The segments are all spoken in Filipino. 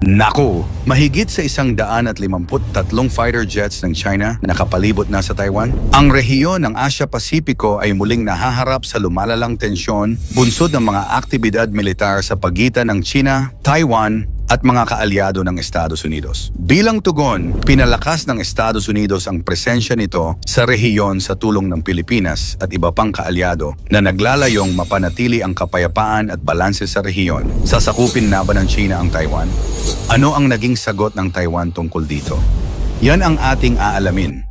Naku, mahigit sa 153 fighter jets ng China nakapalibot na sa Taiwan. Ang rehiyon ng Asia-Pasipiko ay muling nahaharap sa lumalalang tensyon bunsod ng mga aktibidad militar sa pagitan ng China, Taiwan, at mga kaalyado ng Estados Unidos. Bilang tugon, pinalakas ng Estados Unidos ang presensya nito sa rehiyon sa tulong ng Pilipinas at iba pang kaalyado na naglalayong mapanatili ang kapayapaan at balanse sa rehiyon. Sasakupin na ba ng China ang Taiwan? Ano ang naging sagot ng Taiwan tungkol dito? Yan ang ating aalamin.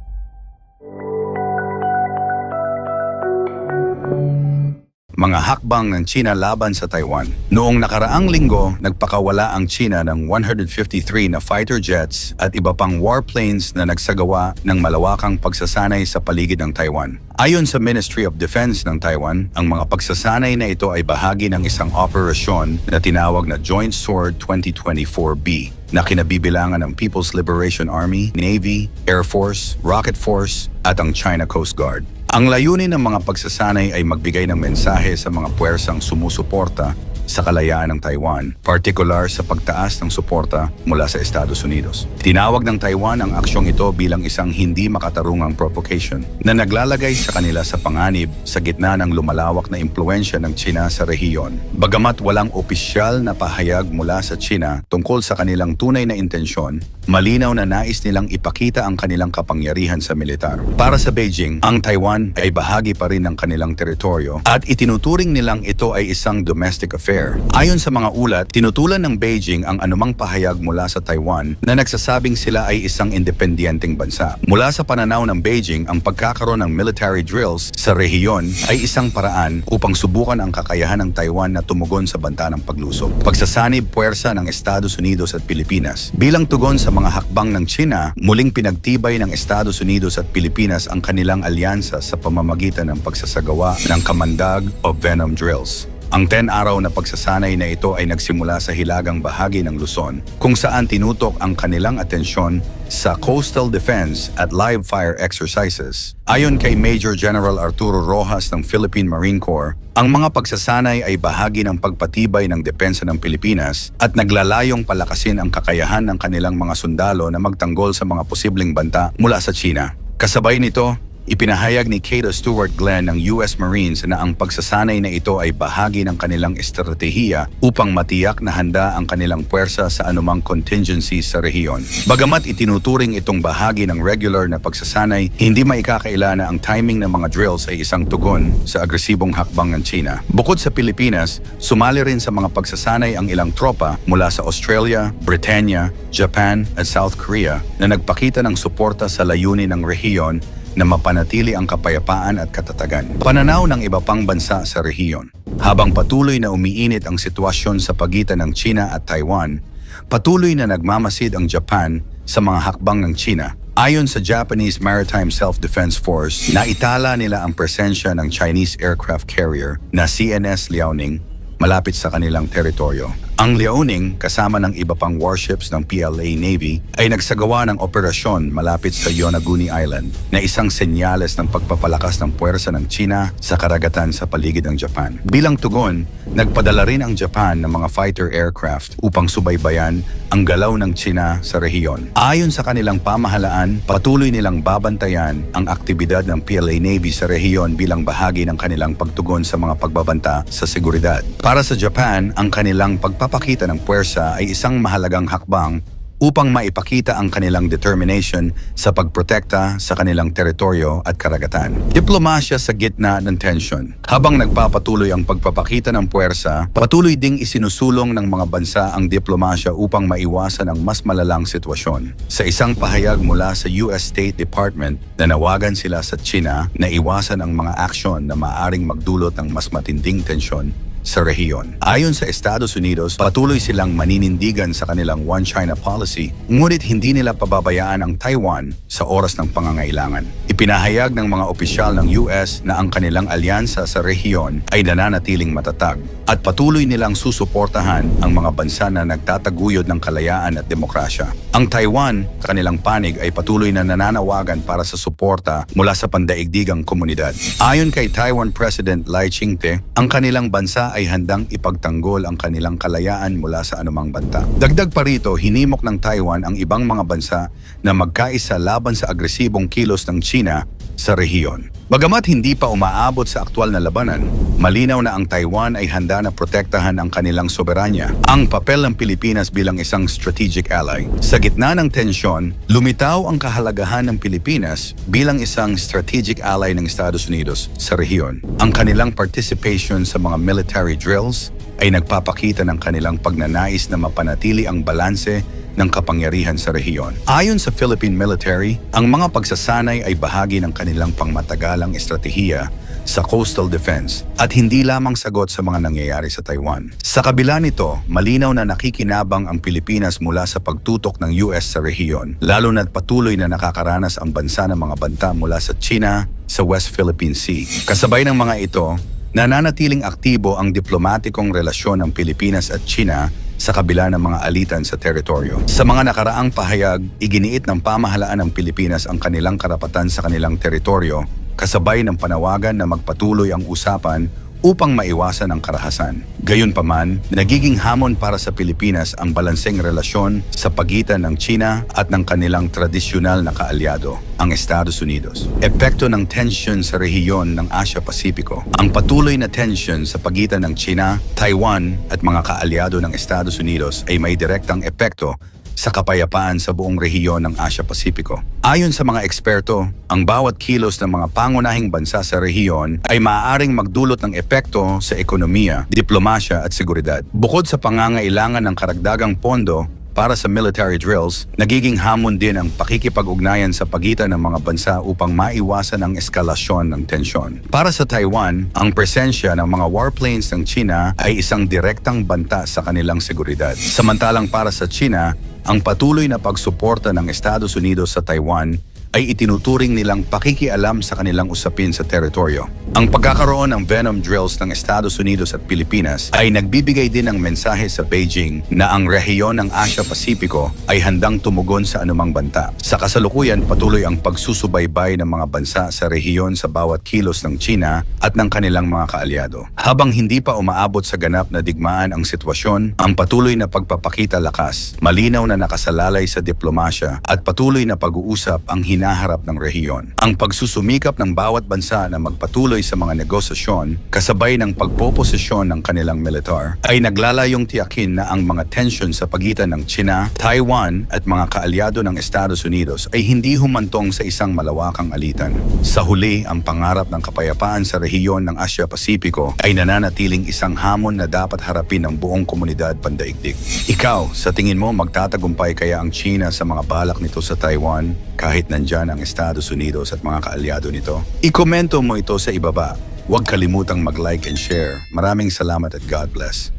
Mga hakbang ng China laban sa Taiwan. Noong nakaraang linggo, nagpakawala ang China ng 153 na fighter jets at iba pang warplanes na nagsagawa ng malawakang pagsasanay sa paligid ng Taiwan. Ayon sa Ministry of Defense ng Taiwan, ang mga pagsasanay na ito ay bahagi ng isang operasyon na tinawag na Joint Sword 2024B na kinabibilangan ng People's Liberation Army, Navy, Air Force, Rocket Force at ang China Coast Guard. Ang layunin ng mga pagsasanay ay magbigay ng mensahe sa mga puwersang sumusuporta sa kalayaan ng Taiwan, partikular sa pagtaas ng suporta mula sa Estados Unidos. Tinawag ng Taiwan ang aksyong ito bilang isang hindi makatarungang provocation na naglalagay sa kanila sa panganib sa gitna ng lumalawak na impluensya ng China sa rehiyon. Bagamat walang opisyal na pahayag mula sa China tungkol sa kanilang tunay na intensyon, malinaw na nais nilang ipakita ang kanilang kapangyarihan sa militar. Para sa Beijing, ang Taiwan ay bahagi pa rin ng kanilang teritoryo at itinuturing nilang ito ay isang domestic affair. Ayon sa mga ulat, tinutulan ng Beijing ang anumang pahayag mula sa Taiwan na nagsasabing sila ay isang independenteng bansa. Mula sa pananaw ng Beijing, ang pagkakaroon ng military drills sa rehiyon ay isang paraan upang subukan ang kakayahan ng Taiwan na tumugon sa banta ng paglusob. Pagsasanib puwersa ng Estados Unidos at Pilipinas. Bilang tugon sa mga hakbang ng China, muling pinagtibay ng Estados Unidos at Pilipinas ang kanilang alyansa sa pamamagitan ng pagsasagawa ng kamandag o venom drills. Ang 10-araw na pagsasanay na ito ay nagsimula sa hilagang bahagi ng Luzon, kung saan tinutok ang kanilang atensyon sa coastal defense at live fire exercises. Ayon kay Major General Arturo Rojas ng Philippine Marine Corps, ang mga pagsasanay ay bahagi ng pagpatibay ng depensa ng Pilipinas at naglalayong palakasin ang kakayahan ng kanilang mga sundalo na magtanggol sa mga posibleng banta mula sa China. Kasabay nito, ipinahayag ni Cato Stewart Glenn ng US Marines na ang pagsasanay na ito ay bahagi ng kanilang estratehiya upang matiyak na handa ang kanilang puwersa sa anumang contingencies sa rehiyon. Bagamat itinuturing itong bahagi ng regular na pagsasanay, hindi maikakaila na ang timing ng mga drills ay isang tugon sa agresibong hakbang ng China. Bukod sa Pilipinas, sumali rin sa mga pagsasanay ang ilang tropa mula sa Australia, Britannia, Japan at South Korea na nagpakita ng suporta sa layunin ng rehiyon na mapanatili ang kapayapaan at katatagan. Pananaw ng iba pang bansa sa rehiyon. Habang patuloy na umiinit ang sitwasyon sa pagitan ng China at Taiwan, patuloy na nagmamasid ang Japan sa mga hakbang ng China. Ayon sa Japanese Maritime Self-Defense Force, naitala nila ang presensya ng Chinese aircraft carrier na CNS Liaoning malapit sa kanilang teritoryo. Ang Liaoning, kasama ng iba pang warships ng PLA Navy, ay nagsagawa ng operasyon malapit sa Yonaguni Island na isang senyales ng pagpapalakas ng puwersa ng China sa karagatan sa paligid ng Japan. Bilang tugon, nagpadala rin ang Japan ng mga fighter aircraft upang subaybayan ang galaw ng China sa rehiyon. Ayon sa kanilang pamahalaan, patuloy nilang babantayan ang aktibidad ng PLA Navy sa rehiyon bilang bahagi ng kanilang pagtugon sa mga pagbabanta sa seguridad. Para sa Japan, ang kanilang pagpapakita ng puwersa ay isang mahalagang hakbang upang maipakita ang kanilang determination sa pagprotekta sa kanilang teritoryo at karagatan. Diplomasya sa gitna ng tensyon. Habang nagpapatuloy ang pagpapakita ng puwersa, patuloy ding isinusulong ng mga bansa ang diplomasya upang maiwasan ang mas malalang sitwasyon. Sa isang pahayag mula sa US State Department, nanawagan sila sa China na iwasan ang mga aksyon na maaaring magdulot ng mas matinding tensyon sa rehiyon. Ayon sa Estados Unidos, patuloy silang maninindigan sa kanilang One China policy, ngunit hindi nila pababayaan ang Taiwan sa oras ng pangangailangan. Ipinahayag ng mga opisyal ng US na ang kanilang alyansa sa rehiyon ay nananatiling matatag at patuloy nilang susuportahan ang mga bansa na nagtataguyod ng kalayaan at demokrasya. Ang Taiwan, kanilang panig ay patuloy na nananawagan para sa suporta mula sa pandaigdigang komunidad. Ayon kay Taiwan President Lai Ching-te, ang kanilang bansa bansa ay handang ipagtanggol ang kanilang kalayaan mula sa anumang banta. Dagdag pa rito, hinimok ng Taiwan ang ibang mga bansa na magkaisa laban sa agresibong kilos ng China sa rehiyon. Bagamat hindi pa umaabot sa aktwal na labanan, malinaw na ang Taiwan ay handa na protektahan ang kanilang soberanya. Ang papel ng Pilipinas bilang isang strategic ally. Sa gitna ng tensyon, lumitaw ang kahalagahan ng Pilipinas bilang isang strategic ally ng Estados Unidos sa rehiyon. Ang kanilang participation sa mga military drills ay nagpapakita ng kanilang pagnanais na mapanatili ang balanse ng kapangyarihan sa rehiyon. Ayon sa Philippine military, ang mga pagsasanay ay bahagi ng kanilang pangmatagalang estratehiya sa coastal defense at hindi lamang sagot sa mga nangyayari sa Taiwan. Sa kabila nito, malinaw na nakikinabang ang Pilipinas mula sa pagtutok ng US sa rehiyon, lalo na't patuloy na nakakaranas ang bansa ng mga banta mula sa China sa West Philippine Sea. Kasabay ng mga ito, nananatiling aktibo ang diplomatikong relasyon ng Pilipinas at China sa kabila ng mga alitan sa teritoryo. Sa mga nakaraang pahayag, iginiit ng pamahalaan ng Pilipinas ang kanilang karapatan sa kanilang teritoryo, kasabay ng panawagan na magpatuloy ang usapan upang maiwasan ang karahasan. Gayunpaman, nagiging hamon para sa Pilipinas ang balanseng relasyon sa pagitan ng China at ng kanilang tradisyonal na kaalyado, ang Estados Unidos. Epekto ng tension sa rehiyon ng Asia-Pasipiko. Ang patuloy na tension sa pagitan ng China, Taiwan at mga kaalyado ng Estados Unidos ay may direktang epekto sa kapayapaan sa buong rehiyon ng Asia-Pasipiko. Ayon sa mga eksperto, ang bawat kilos ng mga pangunahing bansa sa rehiyon ay maaaring magdulot ng epekto sa ekonomiya, diplomasya at seguridad. Bukod sa pangangailangan ng karagdagang pondo para sa military drills, nagiging hamon din ang pakikipag-ugnayan sa pagitan ng mga bansa upang maiwasan ang eskalasyon ng tensyon. Para sa Taiwan, ang presensya ng mga warplanes ng China ay isang direktang banta sa kanilang seguridad. Samantalang para sa China, ang patuloy na pagsuporta ng Estados Unidos sa Taiwan ay itinuturing nilang pakikialam sa kanilang usapin sa teritoryo. Ang pagkakaroon ng venom drills ng Estados Unidos at Pilipinas ay nagbibigay din ng mensahe sa Beijing na ang rehiyon ng Asia-Pasipiko ay handang tumugon sa anumang banta. Sa kasalukuyan, patuloy ang pagsusubaybay ng mga bansa sa rehiyon sa bawat kilos ng China at ng kanilang mga kaalyado. Habang hindi pa umaabot sa ganap na digmaan ang sitwasyon, ang patuloy na pagpapakita lakas, malinaw na nakasalalay sa diplomasya at patuloy na pag-uusap ang hinaharap ng rehiyon. Ang pagsusumikap ng bawat bansa na magpatuloy sa mga negosasyon kasabay ng pagpoposisyon ng kanilang militar ay naglalayong tiyakin na ang mga tensyon sa pagitan ng China, Taiwan at mga kaalyado ng Estados Unidos ay hindi humantong sa isang malawakang alitan. Sa huli, ang pangarap ng kapayapaan sa rehiyon ng Asia-Pasipiko ay nananatiling isang hamon na dapat harapin ng buong komunidad pandaigdig. Ikaw, sa tingin mo magtatagumpay kaya ang China sa mga balak nito sa Taiwan kahit nandyan ang Estados Unidos at mga kaalyado nito? Ikomento mo ito sa ibaba. Huwag kalimutang mag-like and share. Maraming salamat at God bless.